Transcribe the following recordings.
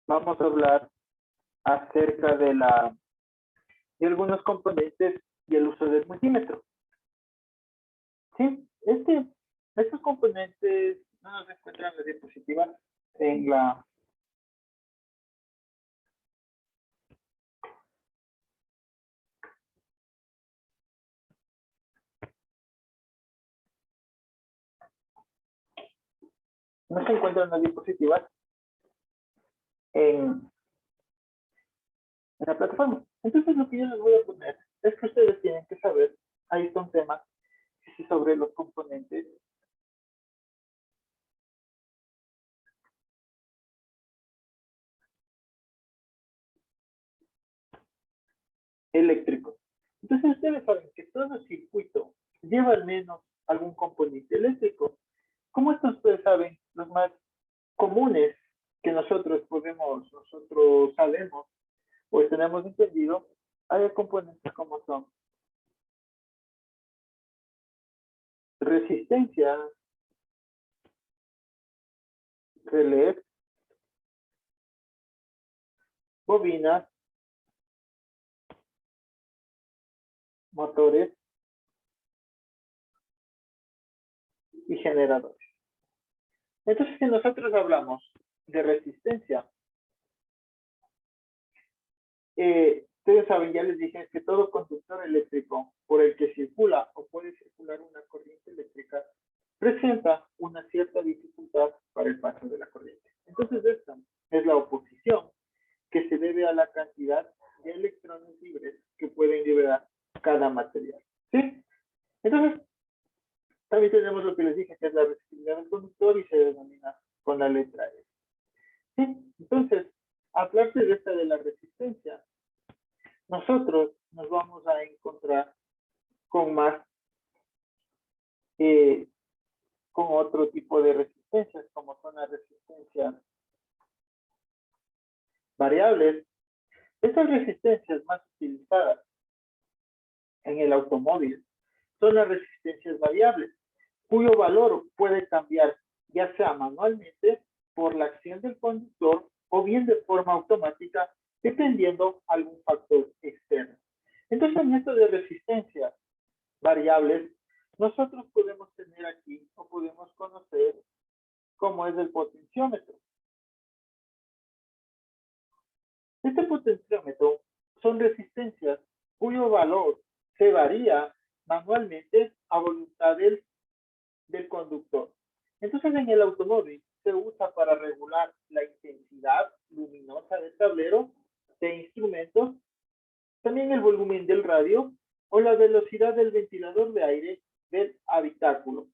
vamos a hablar acerca de algunos componentes y el uso del multímetro. Sí, estos componentes no nos encuentran en la diapositiva en la no se encuentran las diapositivas en la plataforma. Entonces lo que yo les voy a poner es que ustedes tienen que saber, ahí está un tema sobre los componentes eléctricos. Entonces ustedes saben que todo circuito lleva al menos algún componente eléctrico. Como estos ustedes saben, los más comunes que nosotros sabemos o tenemos entendido, hay componentes como son resistencia, relés, bobinas, motores y generadores. Entonces, si nosotros hablamos de resistencia, ustedes saben, ya les dije que todo conductor eléctrico por el que circula o puede circular una corriente eléctrica presenta una cierta dificultad para el paso de la corriente. Entonces, esta es la oposición que se debe a la cantidad de electrones libres que pueden liberar cada material. ¿Sí? Entonces, también tenemos lo que les dije, que es la resistividad del conductor y se denomina con la letra E. ¿Sí? Entonces, aparte de esta de la resistencia, nosotros nos vamos a encontrar con más, con otro tipo de resistencias, como son las resistencias variables. Estas resistencias más utilizadas en el automóvil son las resistencias variables, cuyo valor puede cambiar ya sea manualmente por la acción del conductor o bien de forma automática dependiendo algún factor externo. Entonces, en esto de resistencias variables, nosotros podemos tener aquí o podemos conocer cómo es el potenciómetro. Este potenciómetro son resistencias cuyo valor se varía manualmente a voluntad del conductor. Entonces, en el automóvil se usa para regular la intensidad luminosa del tablero de instrumentos, también el volumen del radio o la velocidad del ventilador de aire del habitáculo.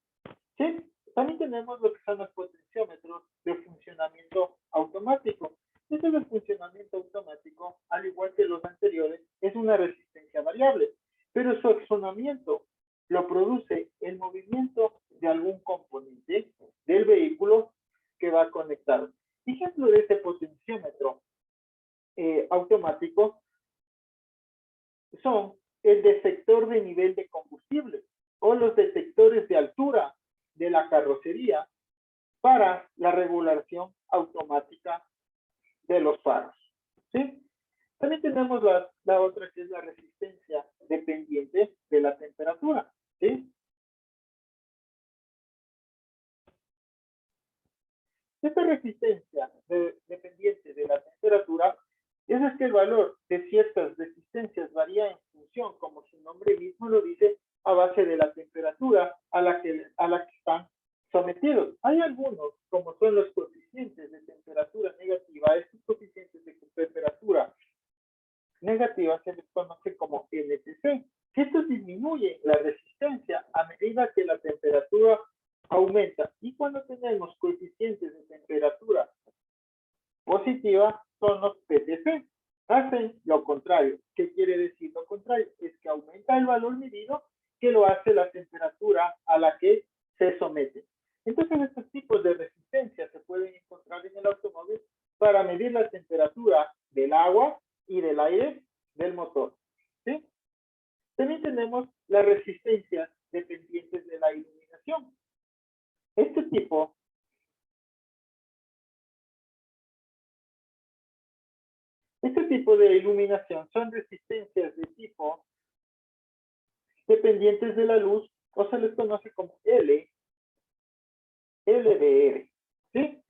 ¿Sí? También tenemos lo que son los potenciómetros de funcionamiento automático. Este de funcionamiento automático, al igual que los anteriores, es una resistencia variable, pero su accionamiento lo produce el movimiento de algún componente del vehículo que va conectado. Ejemplo de este potenciómetro automático son el detector de nivel de combustible o los detectores de altura de la carrocería para la regulación automática de los faros. ¿Sí? También tenemos la otra que es la resistencia dependiente de la temperatura. ¿Sí? Esta resistencia dependiente de la temperatura es que el valor de ciertas resistencias varía en función, como su nombre mismo lo dice, a base de la temperatura a la que están sometidos. Hay algunos, como son los coeficientes de temperatura negativa. Estos coeficientes de temperatura negativa se les conoce como LTC. Estos disminuyen la resistencia a medida que la temperatura aumenta. Y cuando tenemos coeficientes de temperatura positiva, son los PTC. Hacen lo contrario. ¿Qué quiere decir lo contrario? Es que aumenta el valor medido que lo hace la temperatura a la que se somete. Entonces, estos tipos de resistencia se pueden encontrar en el automóvil para medir la temperatura del agua y del aire del motor. ¿Sí? También tenemos las resistencias dependientes de la iluminación. Este tipo Este tipo de iluminación son resistencias de tipo dependientes de la luz, o se les conoce como LDR, ¿sí?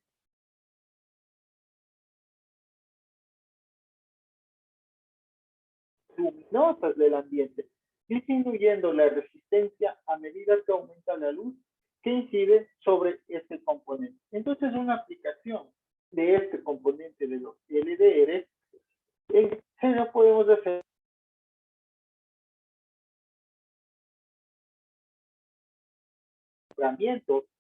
Luminosas del ambiente, disminuyendo la resistencia a medida que aumenta la luz que incide sobre este componente. Entonces, una aplicación de este componente de los LDR, en serio podemos hacer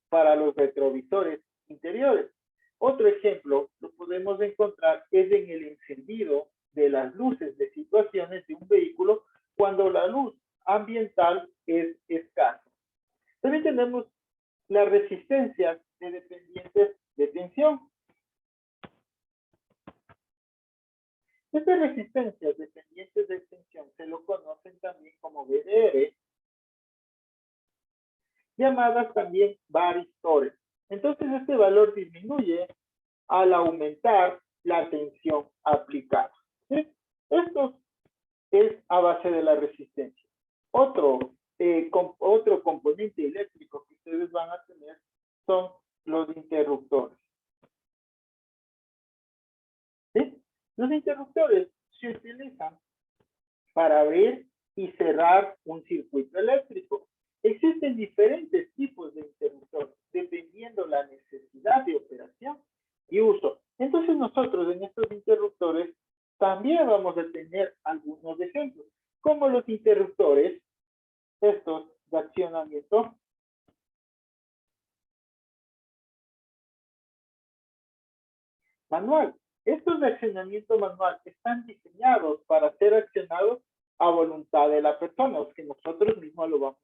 para los retrovisores interiores. Otro ejemplo lo podemos encontrar es en el encendido de las luces de situaciones de un vehículo cuando la luz ambiental es escasa. También tenemos las resistencias de dependientes de tensión. Estas resistencias dependientes de tensión se lo conocen también como VDR, llamadas también varistores. Entonces este valor disminuye al aumentar la tensión aplicada. ¿Sí? Esto es a base de la resistencia. Otro componente eléctrico que ustedes van a tener son los interruptores. ¿Sí? Los interruptores se utilizan para abrir y cerrar un circuito eléctrico. Existen diferentes tipos de interruptores dependiendo la necesidad de operación y uso. Entonces nosotros en estos interruptores también vamos a tener algunos ejemplos, como los interruptores, estos de accionamiento manual. Estos de accionamiento manual están diseñados para ser accionados a voluntad de la persona, o que nosotros mismos lo vamos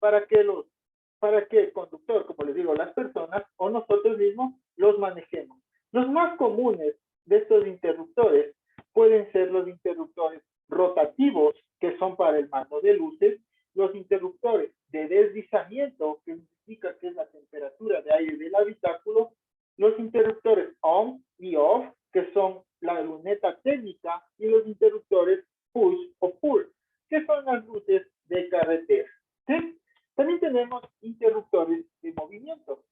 para que el conductor, como les digo, las personas o nosotros mismos los manejemos. Los más comunes de estos interruptores pueden ser los interruptores rotativos, que son para el mando de luces, los interruptores de deslizamiento, que indica que es la temperatura de aire del habitáculo, los interruptores on y off, que son la luneta técnica, y los interruptores push o pull, que son las luces de carretera. ¿Sí? También tenemos interruptores de movimiento.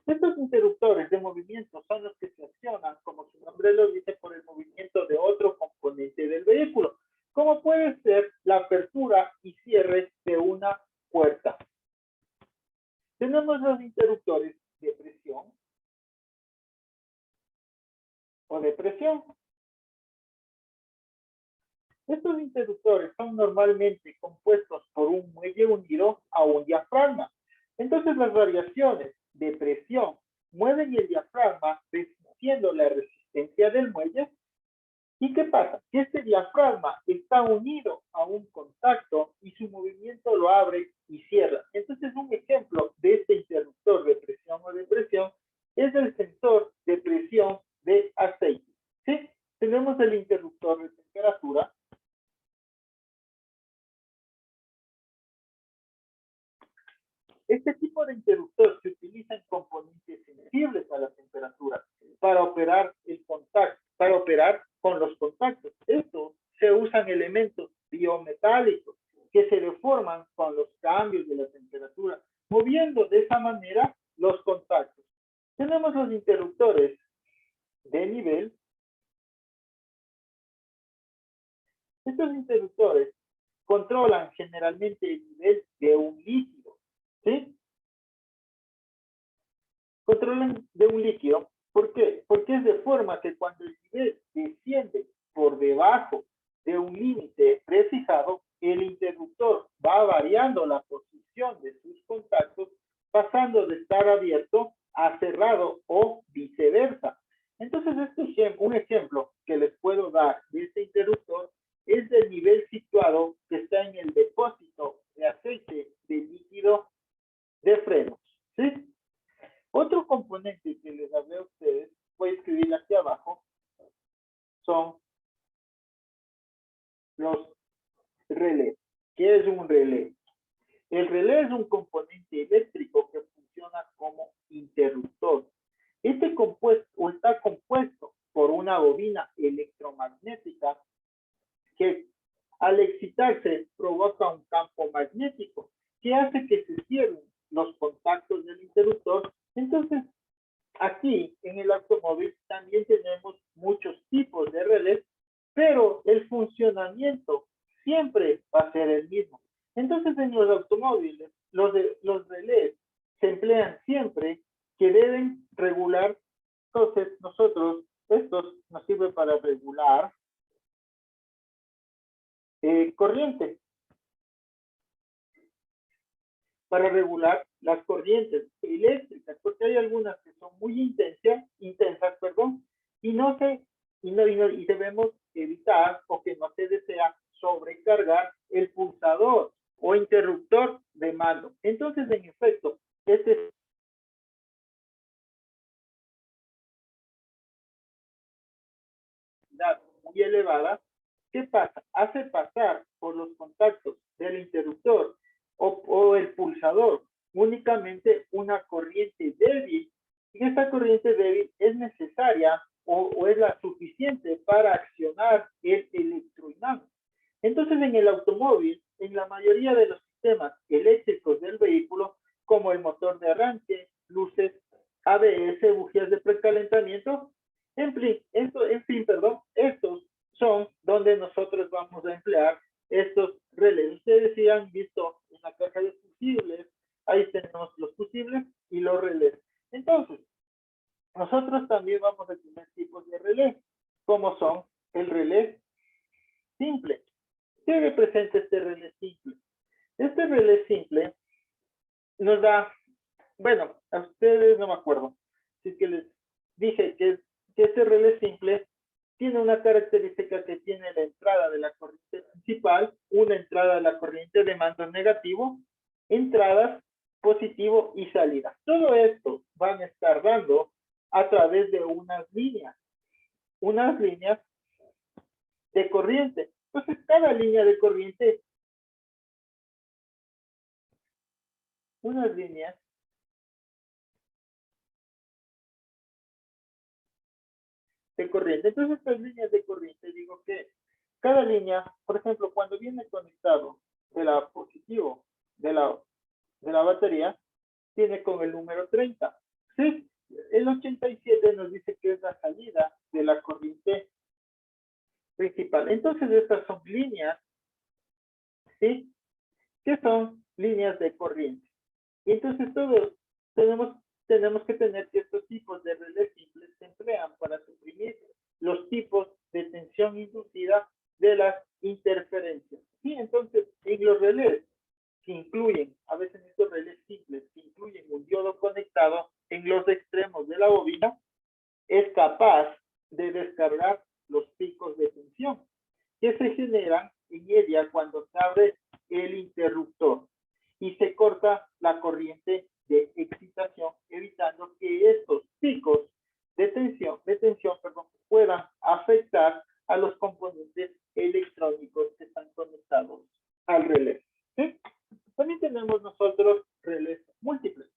Estos interruptores de movimiento son los que se accionan, como su nombre lo dice, por el movimiento de otro componente del vehículo, como puede ser la apertura y cierre de una puerta. Tenemos los interruptores de presión o de presión. Estos interruptores son normalmente compuestos por un muelle unido a un diafragma. Entonces las variaciones de presión mueven el diafragma resistiendo la resistencia del muelle. ¿Y qué pasa? Que este diafragma está unido a un contacto y su movimiento lo abre y cierra. Entonces un ejemplo de este interruptor de presión o de presión es el sensor de presión de aceite. ¿Sí? Tenemos el interruptor de temperatura. Este tipo de interruptor se utiliza en componentes sensibles a la temperatura para operar el contacto, para operar con los contactos. Esto se usan elementos biometálicos que se deforman con los cambios de la temperatura, moviendo de esa manera los contactos. Tenemos los interruptores de nivel. Estos interruptores controlan generalmente el nivel de un líquido, ¿sí? Controlan de un líquido. ¿Por qué? Porque es de forma que cuando el nivel desciende por debajo de un límite prefijado, el interruptor va variando la posición de sus contactos, pasando de estar abierto a cerrado o viceversa. Entonces, un ejemplo que les puedo dar de este interruptor es del nivel situado que está en el depósito de aceite de líquido de frenos. ¿Sí? Otro componente que les hablé a ustedes, voy a escribir aquí abajo, son los relés. ¿Qué es un relé? El relé es un componente eléctrico que funciona como interruptor. Este compuesto o está compuesto por una bobina electromagnética que al excitarse provoca un campo magnético que hace que se cierren los contactos del interruptor. Entonces, aquí en el automóvil también tenemos muchos tipos de relés, pero el funcionamiento siempre va a ser el mismo. Entonces, en los automóviles, los relés se emplean siempre que deben regular. Entonces, estos nos sirven para regular corriente, para regular las corrientes eléctricas, porque hay algunas que son muy intensas, perdón, y no se, y debemos evitar o que no se desea sobrecargar el pulsador o interruptor de mando. Entonces, en efecto, este es muy elevada. ¿Qué pasa? Hace pasar por los contactos del interruptor o el pulsador únicamente una corriente débil, y esta corriente débil es necesaria o es la suficiente para accionar el electroimán. Entonces, en el automóvil, en la mayoría de los sistemas eléctricos del vehículo, como el motor de arranque, luces, ABS, bujías de precalentamiento, perdón, estos son donde nosotros vamos a emplear estos relés. Ustedes sí han visto una caja de fusibles, ahí tenemos los fusibles y los relés. Entonces, nosotros también vamos a tener tipos de relés, como son el relé simple. ¿Qué representa este relé simple? Este relé simple nos da, bueno, a ustedes no me acuerdo, si es que les dije que este relé simple tiene una característica que tiene la entrada de la corriente principal, una entrada de la corriente de mando negativo, entradas positivo y salida. Todo esto van a estar dando a través de unas líneas de corriente. Entonces, cada línea de corriente, unas líneas de corriente. Entonces, estas líneas de corriente, digo que cada línea, por ejemplo, cuando viene conectado de la positivo de la batería, tiene con el número 30. ¿Sí? El 87 nos dice que es la salida de la corriente principal. Entonces, estas son líneas, ¿sí? Que son líneas de corriente. Y entonces todos tenemos que tener que estos tipos de relés simples se emplean para suprimir los tipos de tensión inducida de las interferencias. Sí, entonces en los relés que incluyen, a veces estos relés simples, que incluyen un diodo conectado en los extremos de la bobina, es capaz de descargar los picos de tensión que se generan en ella cuando se abre el interruptor y se corta la corriente de excitación, evitando que estos picos de tensión perdón, puedan afectar a los componentes electrónicos que están conectados al relé. ¿Sí? También tenemos nosotros relés múltiples.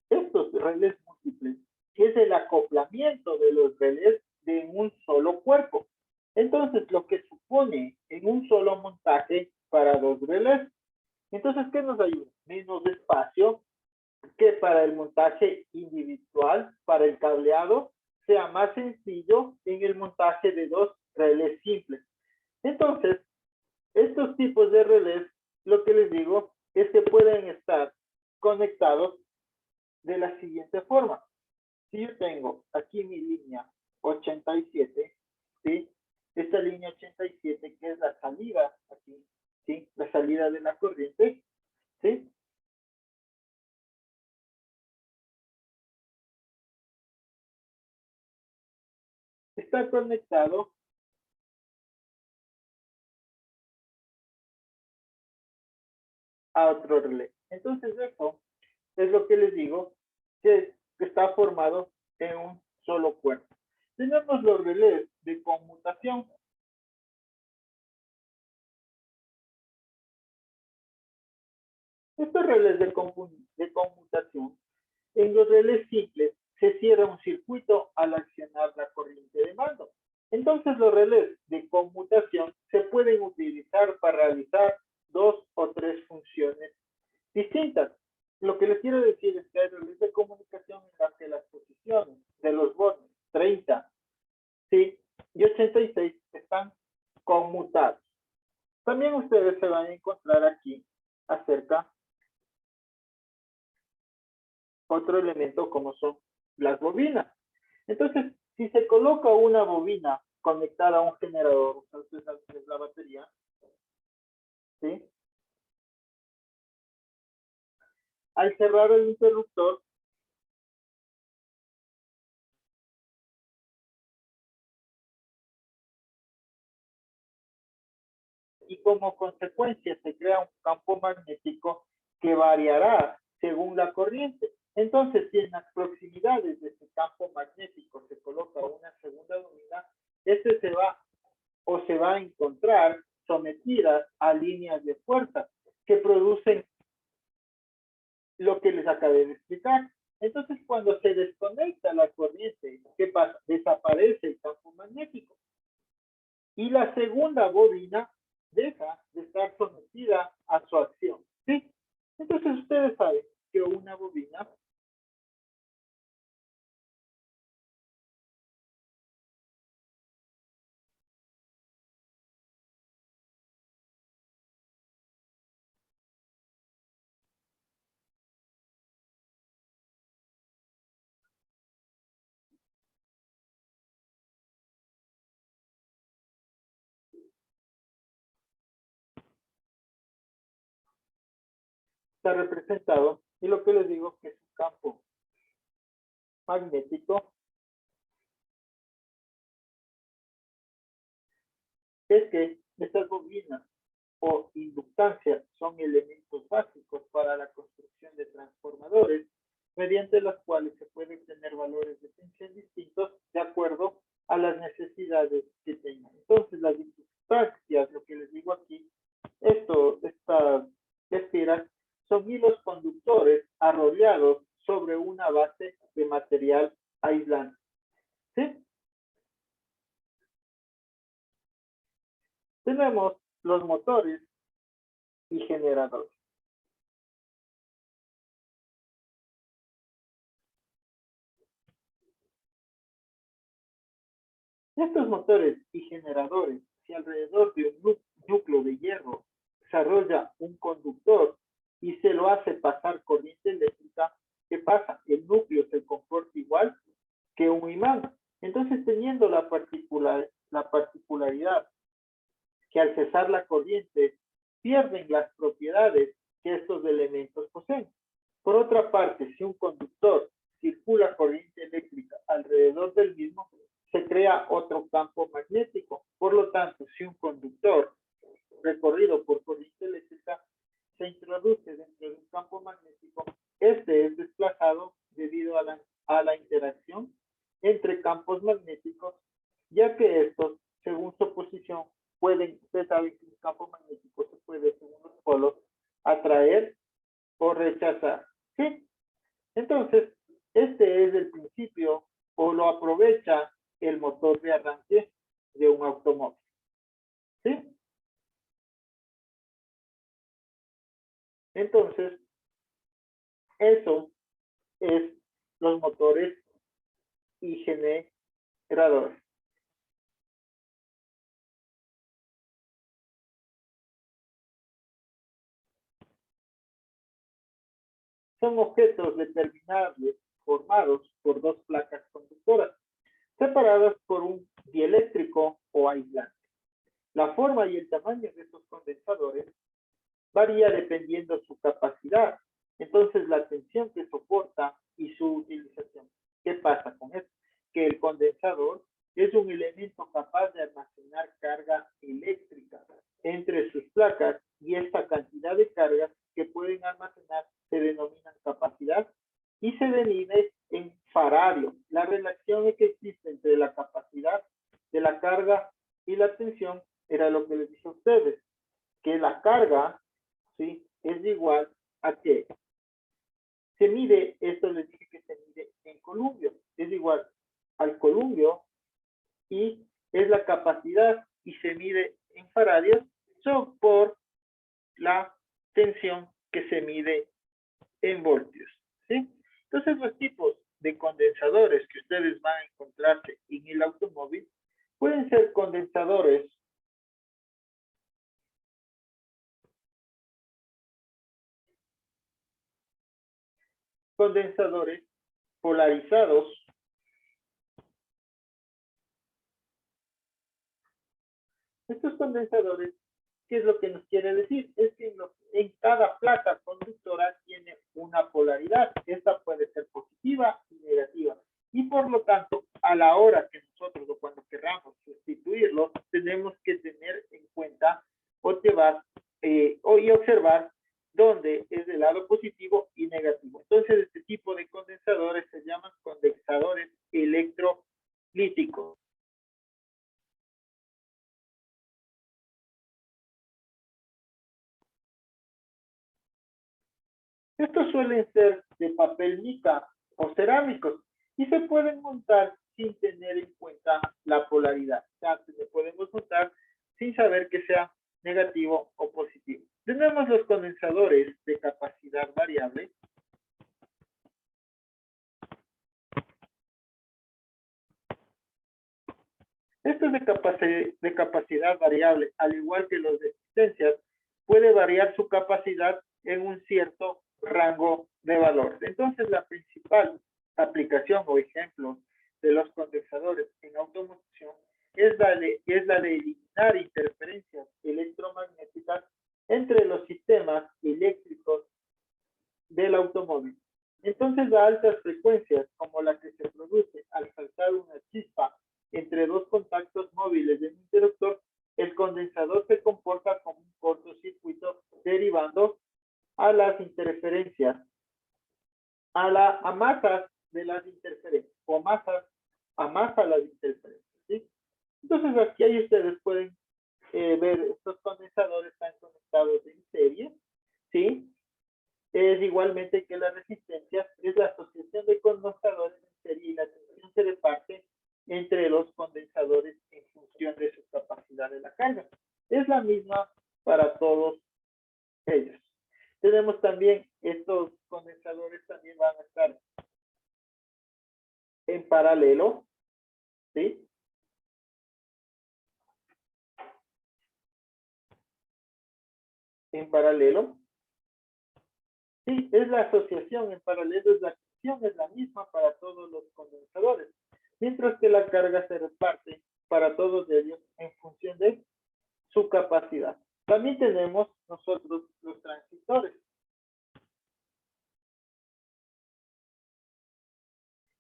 Estos relés múltiples es el acoplamiento de los relés de un solo cuerpo. Entonces, lo que supone en un solo montaje para dos relés. Entonces, ¿qué nos ayuda? Menos espacio, que para el montaje individual, para el cableado, sea más sencillo en el montaje de dos relés simples. Entonces, estos tipos de relés, lo que les digo, es que pueden estar conectados de la siguiente forma. Si yo tengo aquí mi línea 87, ¿sí? Esta línea 87 que es la salida aquí, ¿sí? La salida de la corriente, ¿sí? Está conectado a otro relé. Entonces, eso es lo que les digo, que que está formado en un solo cuerpo. Tenemos los relés de conmutación. Estos relés de conmutación, en los relés simples se cierra un circuito al accionar la corriente de mando. Entonces los relés de conmutación se pueden utilizar para realizar dos o tres funciones distintas. Lo que les quiero decir es que hay relés de comunicación en las que las posiciones de los bornes 30, ¿sí? y 86 están conmutados. También ustedes se van a encontrar aquí acerca otro elemento como son las bobinas. Entonces, si se coloca una bobina conectada a un generador, ustedes saben que es la batería, ¿sí? Al cerrar el interruptor, y como consecuencia se crea un campo magnético que variará según la corriente. Entonces, si en las proximidades de ese campo magnético se coloca una segunda bobina, este se va a encontrar sometida a líneas de fuerza que producen lo que les acabé de explicar. Entonces, cuando se desconecta la corriente, ¿qué pasa? Desaparece el campo magnético. Y la segunda bobina deja de estar sometida a su acción. ¿Sí? Entonces, ustedes saben que una bobina está representado, y lo que les digo que es un campo magnético, es que estas bobinas o inductancias son elementos básicos para la construcción de transformadores, mediante los cuales se pueden tener valores de tensión distintos de acuerdo a las necesidades que tengan. Entonces, las inductancias, lo que les digo aquí, estas estiras son hilos conductores arrollados sobre una base de material aislante. ¿Sí? Tenemos los motores y generadores. Estos motores y generadores, si alrededor de un núcleo de hierro desarrolla un conductor y se lo hace pasar corriente eléctrica, ¿qué pasa? El núcleo se comporta igual que un imán. Entonces, teniendo la particularidad que al cesar la corriente pierden las propiedades que estos elementos poseen. Por otra parte, si un conductor circula corriente eléctrica alrededor del mismo, se crea otro campo magnético. Por lo tanto, si un conductor recorrido por corriente eléctrica se introduce dentro de un campo magnético, este es desplazado debido a la interacción entre campos magnéticos, ya que estos, según su posición, pueden, usted sabe que un campo magnético se puede, según los polos, atraer o rechazar. ¿Sí? Entonces, este es el principio o lo aprovecha el motor de arranque de un automóvil. ¿Sí? Entonces, eso es los motores y generadores. Son objetos determinables formados por dos placas conductoras, separadas por un dieléctrico o aislante. La forma y el tamaño de estos condensadores varía dependiendo su capacidad. Entonces, la tensión que soporta y su utilización. ¿Qué pasa con esto? Que el condensador es un elemento capaz de almacenar carga eléctrica entre sus placas y esta cantidad de cargas que pueden almacenar se denominan capacidad y se divide en carga, ¿sí? Es igual a que se mide, esto les dije que se mide en columbio, es igual al columbio y es la capacidad y se mide en faradios por la tensión que se mide en voltios, ¿sí? Entonces los tipos de condensadores que ustedes van a encontrarse en el automóvil pueden ser condensadores polarizados. Estos condensadores, ¿qué es lo que nos quiere decir? Es que en cada placa conductora tiene una polaridad. Esta puede ser positiva y negativa. Y por lo tanto, a la hora que nosotros o cuando queramos sustituirlo, tenemos que tener en cuenta o llevar y observar dónde es del lado positivo y negativo. Entonces, este tipo de condensadores se llaman condensadores electrolíticos. Estos suelen ser de papel mica o cerámicos y se pueden montar sin tener en cuenta la polaridad. O sea, se podemos montar sin saber que sea negativo o positivo. Tenemos los condensadores de capacidad variable. Estos de capacidad variable, al igual que los de existencias, puede variar su capacidad en un cierto rango de valor. Entonces, la principal aplicación o ejemplo de los condensadores en automoción es la de eliminar interferencias electromagnéticas entre los sistemas eléctricos del automóvil. Entonces, a altas frecuencias, como la que se produce al saltar una chispa entre dos contactos móviles de un interruptor, el condensador se comporta como un cortocircuito derivando a las interferencias, a masas de las interferencias, o amasa las interferencias, ¿sí? Entonces, aquí ahí ustedes pueden ver estos condensadores están conectados en serie, ¿sí? Es igualmente que la resistencia es la asociación de condensadores en serie y la tensión se reparte entre los condensadores en función de su capacidad de la carga. Es la misma para todos ellos. Tenemos también estos condensadores también van a estar en paralelo, ¿sí? En paralelo. Sí, es la asociación en paralelo, es la acción, es la misma para todos los condensadores, mientras que la carga se reparte para todos ellos en función de su capacidad. También tenemos nosotros los transistores.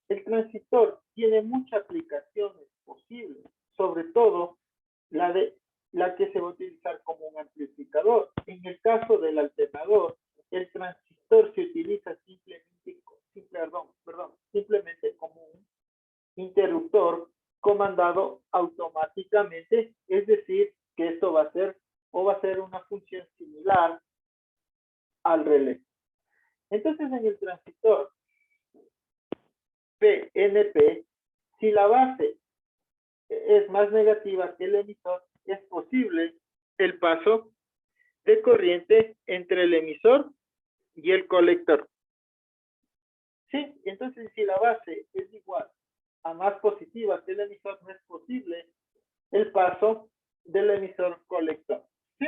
El transistor tiene muchas aplicaciones posibles, sobre todo la de la que se va a utilizar como un amplificador. En el caso del alternador, el transistor se utiliza simplemente como un interruptor comandado automáticamente, es decir, que esto va a ser una función similar al relé. Entonces, en el transistor PNP, si la base es más negativa que el emisor, es posible el paso de corriente entre el emisor y el colector. Sí, entonces si la base es igual a más positiva que el emisor, no es posible el paso del emisor colector. ¿Sí?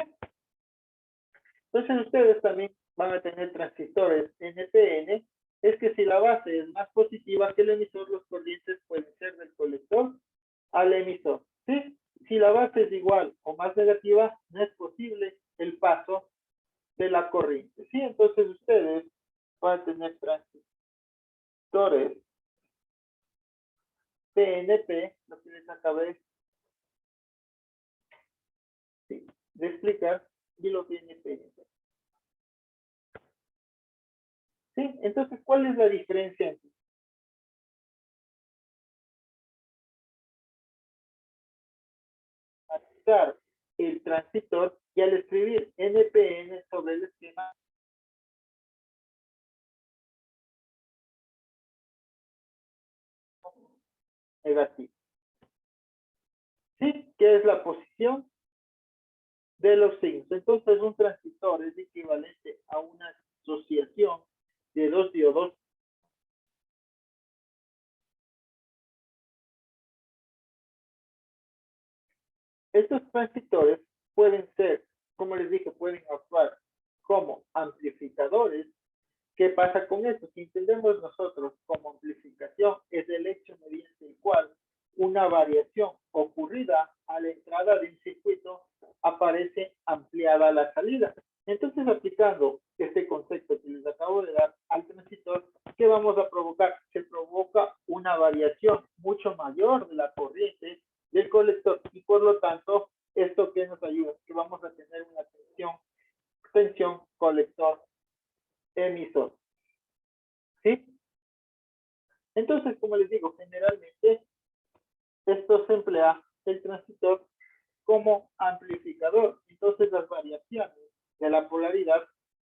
Entonces ustedes también van a tener transistores NPN, es que si la base es más positiva que el emisor, los corrientes pueden ser del colector al emisor. ¿Sí? Si la base es igual o más negativa, no es posible el paso de la corriente. ¿Sí? Entonces ustedes van a tener transistores PNP, lo que les acabé de explicar, y lo que viene PNP. ¿Sí? Entonces, ¿cuál es la diferencia entre analizar el transistor y al escribir NPN sobre el esquema negativo. ¿Sí? ¿Qué es la posición de los signos? Entonces, un transistor es equivalente a una asociación de dos diodos. Estos transistores pueden ser, como les dije, pueden actuar como amplificadores. ¿Qué pasa con esto? Si entendemos nosotros como amplificación, es el hecho mediante el cual una variación ocurrida a la entrada de un circuito aparece ampliada a la salida. Entonces, aplicando este concepto que les acabo de dar al transistor, ¿qué vamos a provocar? Se provoca una variación mucho mayor de la corriente del colector y por lo tanto, ¿esto qué nos ayuda? Que vamos a tener una tensión colector emisor. ¿Sí? Entonces, como les digo, generalmente esto se emplea el transistor como amplificador. Entonces, las variaciones de la polaridad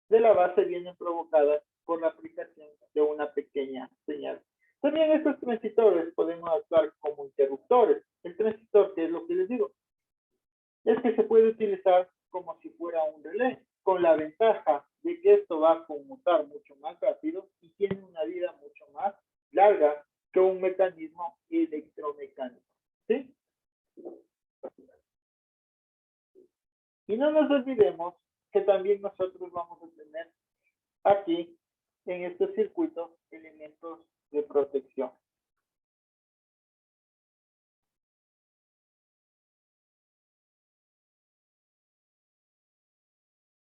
de la base vienen provocadas por la aplicación de una pequeña señal. También estos transistores podemos actuar como interruptores. El transistor, ¿qué es lo que les digo? Es que se puede utilizar como si fuera un relé, con la ventaja de que esto va a conmutar mucho más rápido y tiene una vida mucho más larga que un mecanismo electromecánico. ¿Sí? Y no nos olvidemos que también nosotros vamos a tener aquí, en estos circuitos, elementos de protección.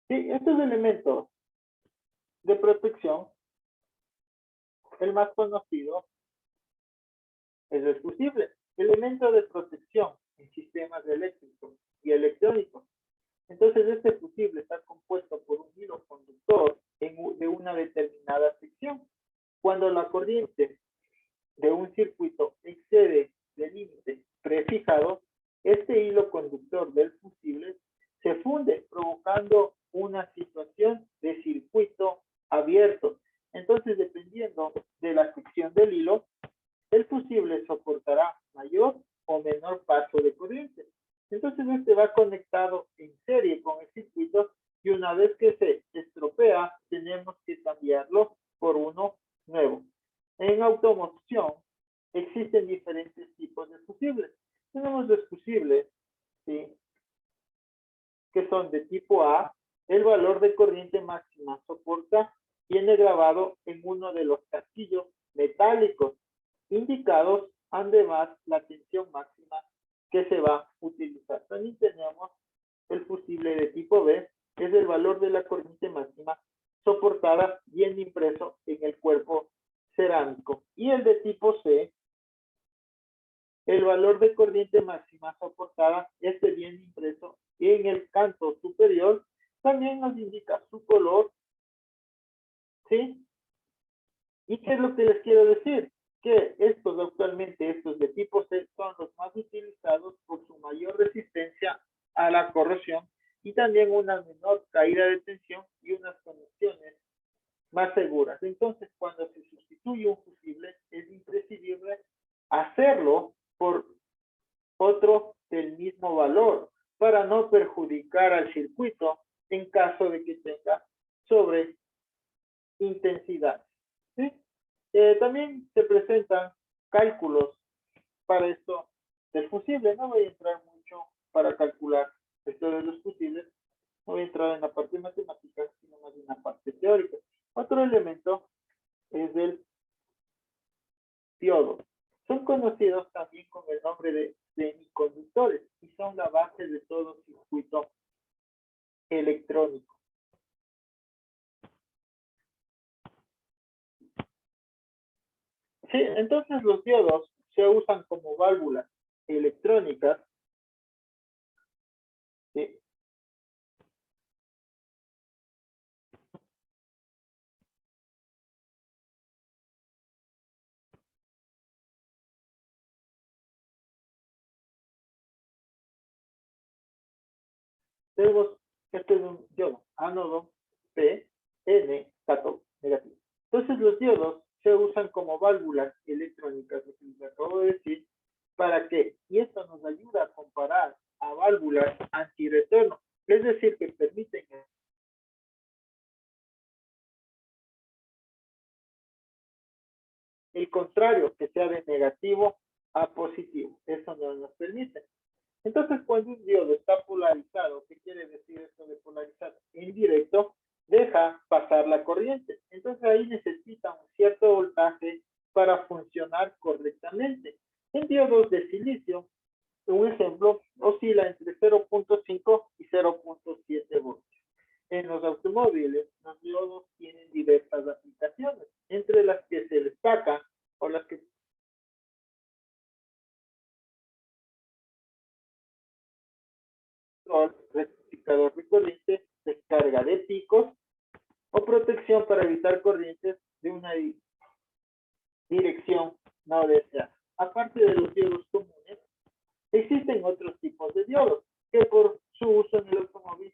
Sí, estos elementos de protección, el más conocido es el fusible, elemento de protección en sistemas eléctricos y electrónicos. Entonces, este fusible está compuesto por un hilo conductor de una determinada sección. Cuando la corriente de un circuito excede el límite prefijado, este hilo conductor del fusible se funde, provocando una situación de circuito abierto. Entonces, dependiendo de la sección del hilo, el fusible soportará mayor o menor paso de corriente. Entonces, este va conectado en serie con el circuito y una vez que se estropea, tenemos que cambiarlo por uno nuevo. En automoción existen diferentes tipos de fusibles. Tenemos los fusibles, ¿sí?, que son de tipo A. El valor de corriente máxima soporta, viene grabado en uno de los casquillos metálicos indicados, además la tensión máxima que se va a utilizar. También tenemos el fusible de tipo B, que es el valor de la corriente máxima soportada, bien impreso en el cuerpo cerámico. Y el de tipo C, el valor de corriente máxima soportada, este bien impreso en el canto superior, también nos indica su color, ¿sí? ¿Y qué es lo que les quiero decir? Que estos de tipo C, son los más utilizados por su mayor resistencia a la corrosión y también una menor caída de tensión y unas conexiones más seguras. Entonces, cuando se sustituye un fusible, es imprescindible hacerlo por otro del mismo valor para no perjudicar al circuito en caso de que tenga sobre intensidad. ¿Sí? También se presentan cálculos para esto del fusible. No voy a entrar mucho para calcular esto de los fusibles. No voy a entrar en la parte matemática, sino más en la parte teórica. Otro elemento es el diodo. Son conocidos también con el nombre de semiconductores y son la base de todo circuito electrónico. Sí, entonces los diodos se usan como válvulas electrónicas, ¿sí? tenemos, este es un diodo, ánodo, P, N, cátodo, negativo. Entonces los diodos se usan como válvulas electrónicas, lo que les acabo de decir, ¿para qué? Y esto nos ayuda a comparar a válvulas antirretorno, es decir, que permiten el contrario, que sea de negativo a positivo. Eso no nos permite. Entonces, cuando un diodo está polarizado, ¿qué quiere decir esto de polarizado? En directo, deja pasar la corriente. Entonces, ahí necesita un cierto voltaje para funcionar correctamente. En diodos de silicio, un ejemplo, oscila entre 0.5 y 0.7 voltios. En los automóviles, los diodos tienen diversas aplicaciones, entre las que se destacan o las que son rectificador de corriente, descarga de picos o protección para evitar corrientes de una dirección no deseada. Aparte de los diodos comunes, existen otros tipos de diodos que por su uso en el automóvil,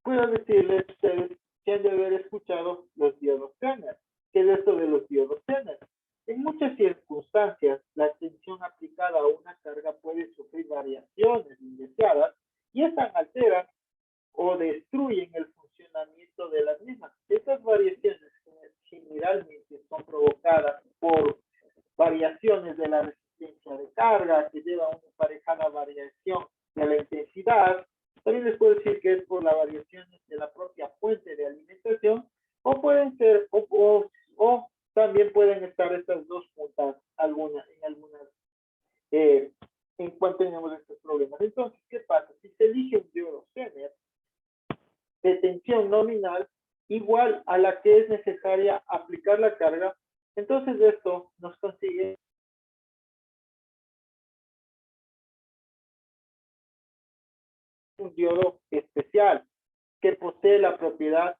puedo decirles a ustedes que han de haber escuchado los diodos Zener. ¿Qué es esto de los diodos Zener? En muchas circunstancias, la tensión aplicada a una carga puede sufrir variaciones indeseadas y estas alteran o destruyen el funcionamiento de las mismas. Estas variaciones generalmente son provocadas por variaciones de la resistencia de carga que lleva a una emparejada variación de la intensidad. También les puedo decir que es por la variación de la propia fuente de alimentación o pueden ser o también pueden estar estas dos juntas en algunas en cuanto tenemos estos problemas. Entonces, ¿qué pasa? Si se elige un diodo Zener de tensión nominal igual a la que es necesaria aplicar la carga, entonces esto nos consigue un diodo especial que posee la propiedad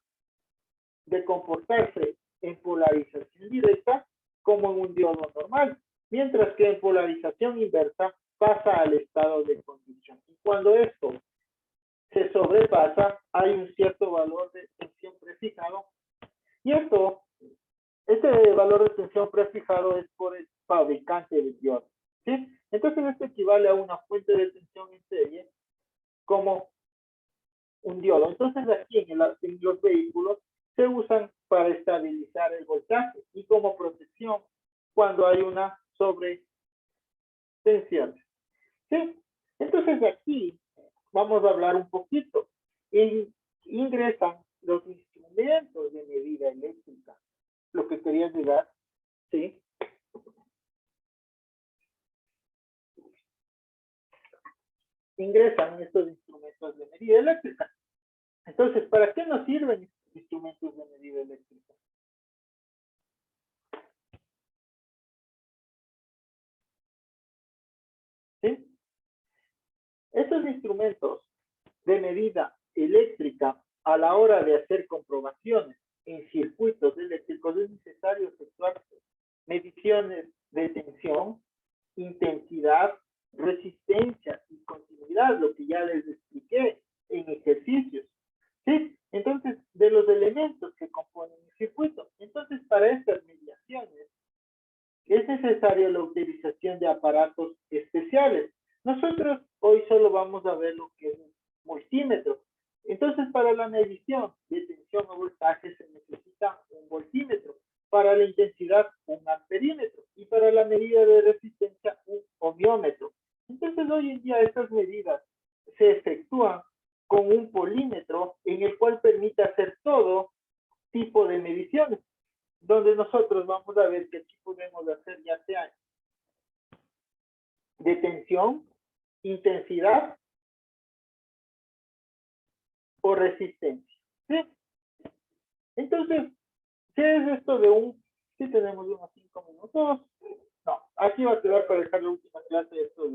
de comportarse en polarización directa como en un diodo normal, mientras que en polarización inversa pasa al estado de conducción. Y cuando esto se sobrepasa, hay un cierto valor de tensión prefijado y este valor de tensión prefijado es por el fabricante del diodo. ¿Sí? Entonces esto equivale a una fuente de tensión en serie como un diodo. Entonces aquí en los vehículos se usan para estabilizar el voltaje y como protección cuando hay una sobretensión. ¿Sí? Entonces aquí vamos a hablar un poquito. Ingresan los instrumentos de medida eléctrica. Lo que quería llegar, ¿sí? Ingresan estos instrumentos de medida eléctrica. Entonces, ¿para qué nos sirven estos instrumentos de medida eléctrica? ¿Sí? Estos instrumentos de medida eléctrica a la hora de hacer comprobaciones en circuitos eléctricos es necesario efectuar mediciones de tensión, intensidad, resistencia y continuidad, lo que ya les expliqué en ejercicios. ¿Sí? Entonces, de los elementos que componen el circuito. Entonces, para estas mediaciones es necesaria la utilización de aparatos especiales. Nosotros hoy solo vamos a ver lo que es un multímetro. Entonces, para la medición de tensión o voltaje se necesita un voltímetro. Para la intensidad, un amperímetro. Y para la medida de resistencia, un ohmiómetro. Entonces, hoy en día estas medidas se efectúan con un polímetro en el cual permite hacer todo tipo de mediciones, donde nosotros vamos a ver qué tipo debemos hacer, ya sea de tensión, intensidad o resistencia. ¿Sí? Entonces, ¿qué es esto de si tenemos unos 5 minutos? No, aquí va a quedar para dejar la última clase de esto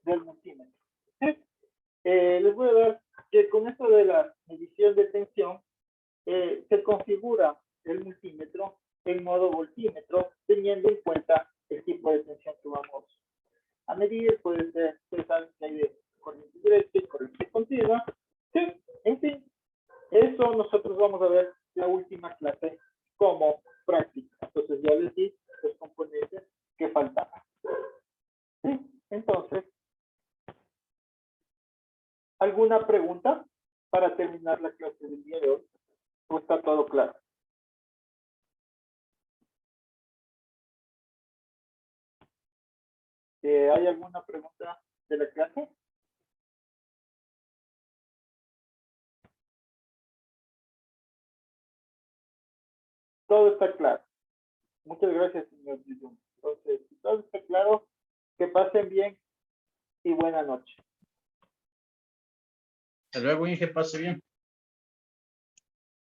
del multímetro. ¿Sí? Les voy a dar que con esto de la medición de tensión, se configura el multímetro en modo voltímetro, teniendo en cuenta el tipo de tensión que vamos a medir. Puede ser, ustedes saben que hay alguna pregunta para terminar la clase del día de hoy? ¿O está todo claro? ¿Hay alguna pregunta de la clase? Todo está claro. Muchas gracias, señor Yuyun. Entonces, si todo está claro, que pasen bien y buena noche. Hasta luego, Inge, pase bien.